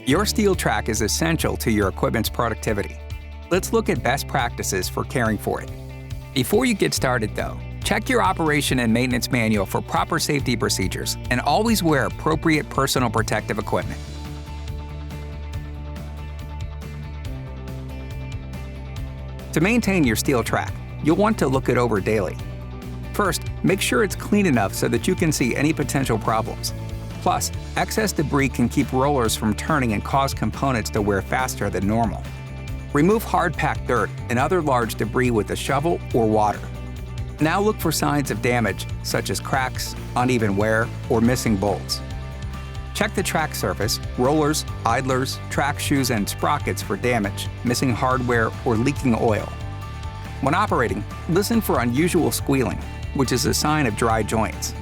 Your steel track is essential to your equipment's productivity. Let's look at best practices for caring for it. Before you get started though, check your operation and maintenance manual for proper safety procedures and always wear appropriate personal protective equipment. To maintain your steel track, you'll want to look it over daily. First, make sure it's clean enough so that you can see any potential problems. Plus, excess debris can keep rollers from turning and cause components to wear faster than normal. Remove hard-packed dirt and other large debris with a shovel or water. Now look for signs of damage, such as cracks, uneven wear, or missing bolts. Check the track surface, rollers, idlers, track shoes, and sprockets for damage, missing hardware, or leaking oil. When operating, listen for unusual squealing, which is a sign of dry joints.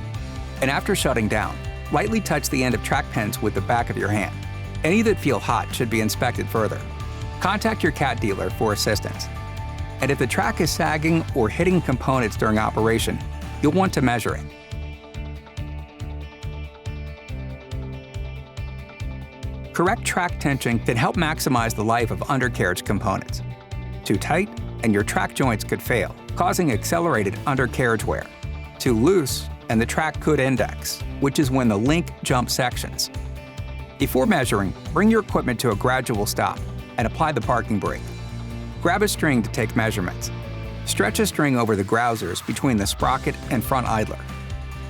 And after shutting down, lightly touch the end of track pins with the back of your hand. Any that feel hot should be inspected further. Contact your CAT dealer for assistance. And if the track is sagging or hitting components during operation, you'll want to measure it. Correct track tension can help maximize the life of undercarriage components. Too tight, and your track joints could fail, causing accelerated undercarriage wear. Too loose, and the track could index, which is when the link jumps sections. Before measuring, bring your equipment to a gradual stop and apply the parking brake. Grab a string to take measurements. Stretch a string over the grousers between the sprocket and front idler.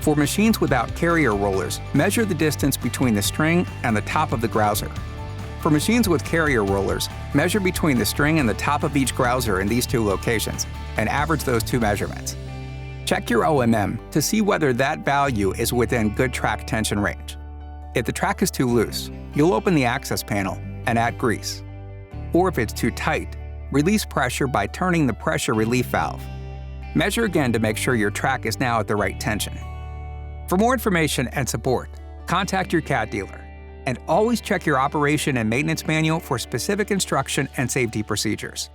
For machines without carrier rollers, measure the distance between the string and the top of the grouser. For machines with carrier rollers, measure between the string and the top of each grouser in these two locations and average those two measurements. Check your OMM to see whether that value is within good track tension range. If the track is too loose, you'll open the access panel and add grease. Or if it's too tight, release pressure by turning the pressure relief valve. Measure again to make sure your track is now at the right tension. For more information and support, contact your CAT dealer. And always check your operation and maintenance manual for specific instruction and safety procedures.